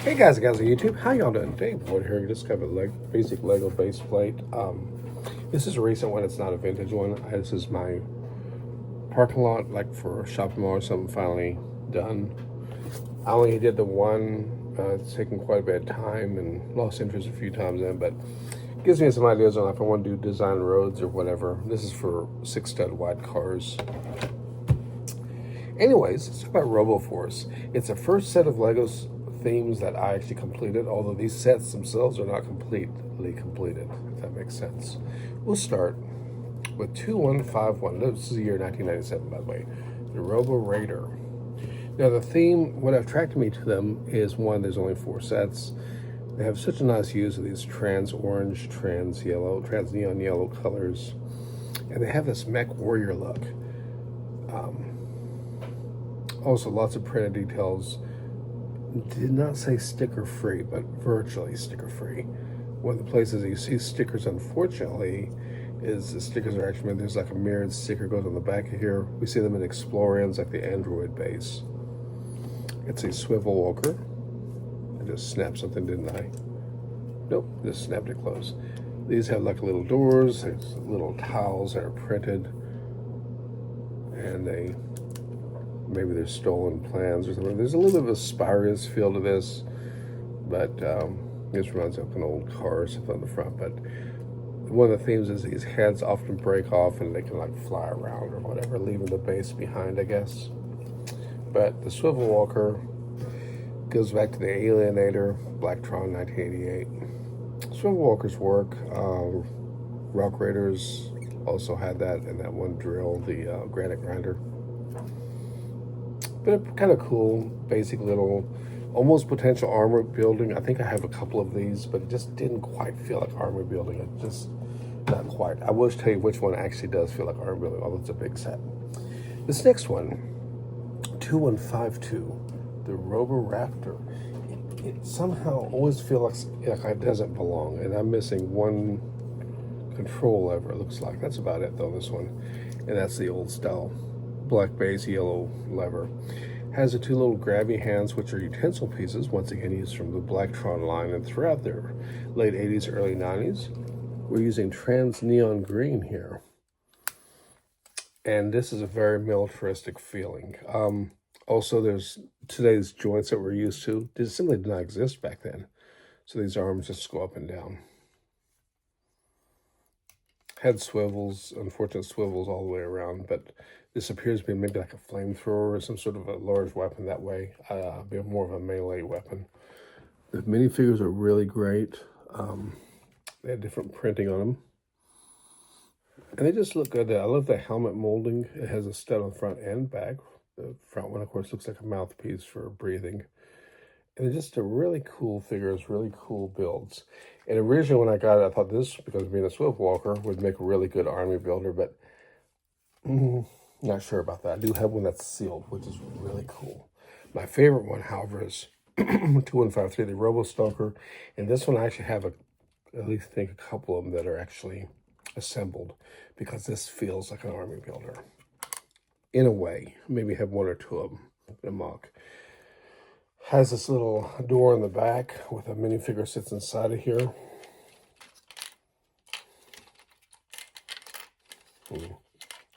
Hey guys and gals on YouTube, how y'all doing? Dave Wood here. Just got a basic Lego base plate. This is a recent one. It's not a vintage one. This is my parking lot, like for a shopping mall or something, finally done. I only did the one. It's taken quite a bit of time and lost interest a few times in, but gives me some ideas on if I want to do design roads or whatever. This is for 6 stud wide cars. Anyways, let's talk about Robo Force. It's the first set of Legos themes that I actually completed, although these sets themselves are not completely completed, if that makes sense. We'll start with 2151. This is the year 1997, by the way. The Robo Raider. Now, the theme, what attracted me to them is one, there's only 4 sets. They have such a nice use of these trans orange, trans yellow, trans neon yellow colors. And they have this mech warrior look. Also, lots of printed details. Did not say sticker free, but virtually sticker free. One of the places you see stickers, unfortunately, is the stickers are actually, there's like a mirrored sticker goes on the back of here. We see them in Explorians, like the Android base. It's a swivel walker. I just snapped something, didn't I? Nope, just snapped it closed. These have like little doors, there's little tiles that are printed, and maybe they're stolen plans or something. There's a little bit of a Spirus feel to this, but this reminds me of an old car or something on the front. But one of the themes is these heads often break off and they can like fly around or whatever, leaving the base behind, I guess. But the swivel walker goes back to the Alienator, Blacktron 1988. Swivel walkers work. Rock Raiders also had that, and that one drill, the granite grinder. But a kind of cool, basic little, almost potential armor building. I think I have a couple of these, but it just didn't quite feel like armor building. It just, not quite. I will tell you which one actually does feel like armor building, although it's a big set. This next one, 2152, the Robo Raptor. It somehow always feels like it doesn't belong, and I'm missing one control lever, it looks like. That's about it, though, this one. And that's the old style black base, yellow lever. Has the 2 little grabby hands, which are utensil pieces, once again used from the Blacktron line, and throughout their late 80s, early 90s. We're using trans neon green here. And this is a very militaristic feeling. Also, there's today's joints that we're used to. They simply did not exist back then. So these arms just go up and down. Head swivels, unfortunate swivels all the way around, but this appears to be maybe like a flamethrower or some sort of a large weapon that way. Be more of a melee weapon. The minifigures are really great. They had different printing on them. And they just look good. I love the helmet molding. It has a stud on the front and back. The front one, of course, looks like a mouthpiece for breathing. And they're just a really cool figures, really cool builds. And originally when I got it, I thought this, because being a swivel walker, would make a really good army builder, but not sure about that. I do have one that's sealed, which is really cool. My favorite one, however, is 2153, the Robo Stalker. And this one I actually have at least think a couple of them that are actually assembled, because this feels like an army builder. In a way, maybe have 1 or 2 of them in a mock. Has this little door in the back with a minifigure sits inside of here.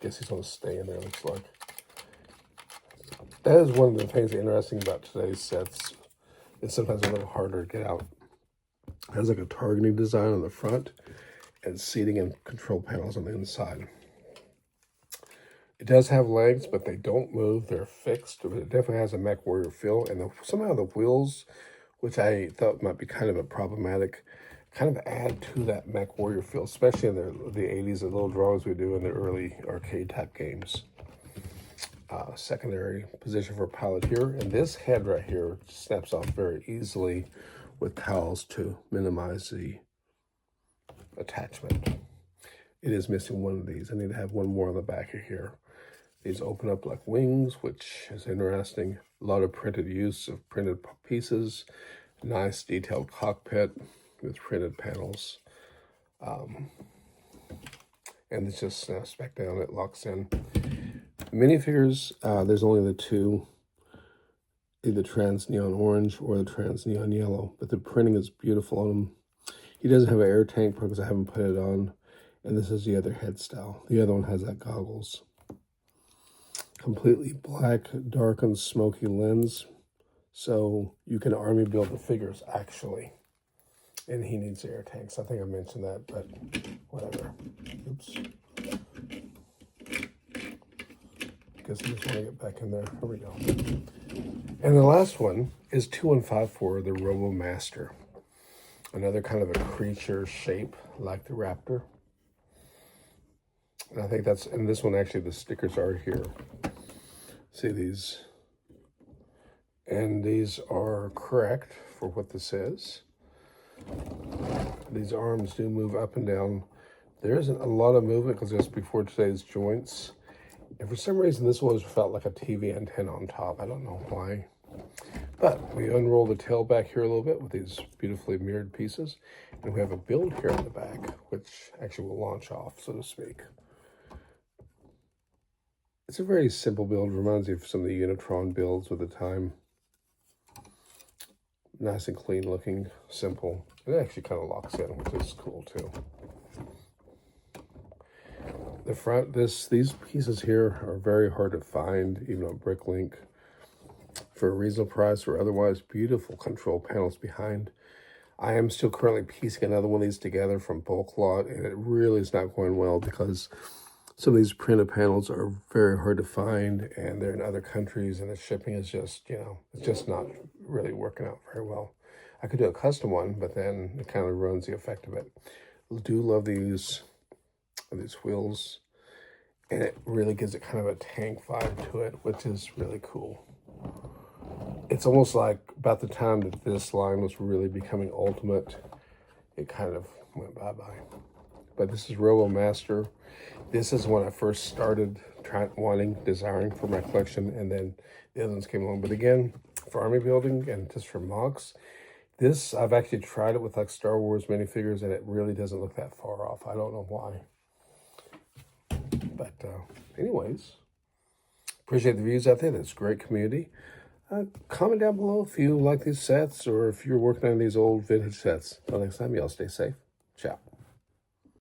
Guess he's going to stay in there, looks like. That is one of the things interesting about today's sets. It's sometimes a little harder to get out. It has like a targeting design on the front and seating and control panels on the inside. It does have legs, but they don't move. They're fixed. But it definitely has a mech warrior feel. And somehow the wheels, which I thought might be kind of a problematic, kind of add to that mech warrior feel, especially in the 80s, the little drawings we do in the early arcade type games. Secondary position for pilot here. And this head right here snaps off very easily with towels to minimize the attachment. It is missing one of these. I need to have one more on the back of here. These open up like wings, which is interesting. A lot of printed use of printed pieces. Nice detailed cockpit with printed panels. And it just snaps back down, it locks in. Minifigures, there's only the 2. either trans neon orange or the trans neon yellow, but the printing is beautiful on him. He doesn't have an air tank because I haven't put it on, and this is the other head style. The other one has that goggles. Completely black, dark and smoky lens, so you can army build the figures actually. And he needs air tanks. I think I mentioned that, but whatever. Oops. Guess I just want to get back in there. Here we go. And the last one is 2154, the Robo Master. Another kind of a creature shape like the raptor. And I think that's, and this one actually, the stickers are here. See these? And these are correct for what this is. These arms do move up and down. There isn't a lot of movement because just before today's joints. And for some reason, this one felt like a TV antenna on top. I don't know why. But we unroll the tail back here a little bit with these beautifully mirrored pieces. And we have a build here in the back, which actually will launch off, so to speak. It's a very simple build. Reminds me of some of the Unitron builds with the time. Nice and clean looking, simple. It actually kind of locks in, which is cool too. The front, these pieces here are very hard to find, even on Bricklink, for a reasonable price or otherwise. Beautiful control panels behind. I am still currently piecing another one of these together from bulk lot, and it really is not going well because some of these printed panels are very hard to find, and they're in other countries, and the shipping is just, you know, it's just not really working out very well. I could do a custom one, but then it kind of ruins the effect of it. I do love these wheels, and it really gives it kind of a tank vibe to it, which is really cool. It's almost like about the time that this line was really becoming ultimate, it kind of went bye-bye. But this is Robo Master. This is when I first started desiring for my collection, and then the other ones came along. But again, for army building and just for mocks, this, I've actually tried it with like Star Wars minifigures, and it really doesn't look that far off. I don't know why. But anyways, appreciate the views out there. That's a great community. Comment down below if you like these sets or if you're working on these old vintage sets. Until next time, y'all stay safe. Ciao.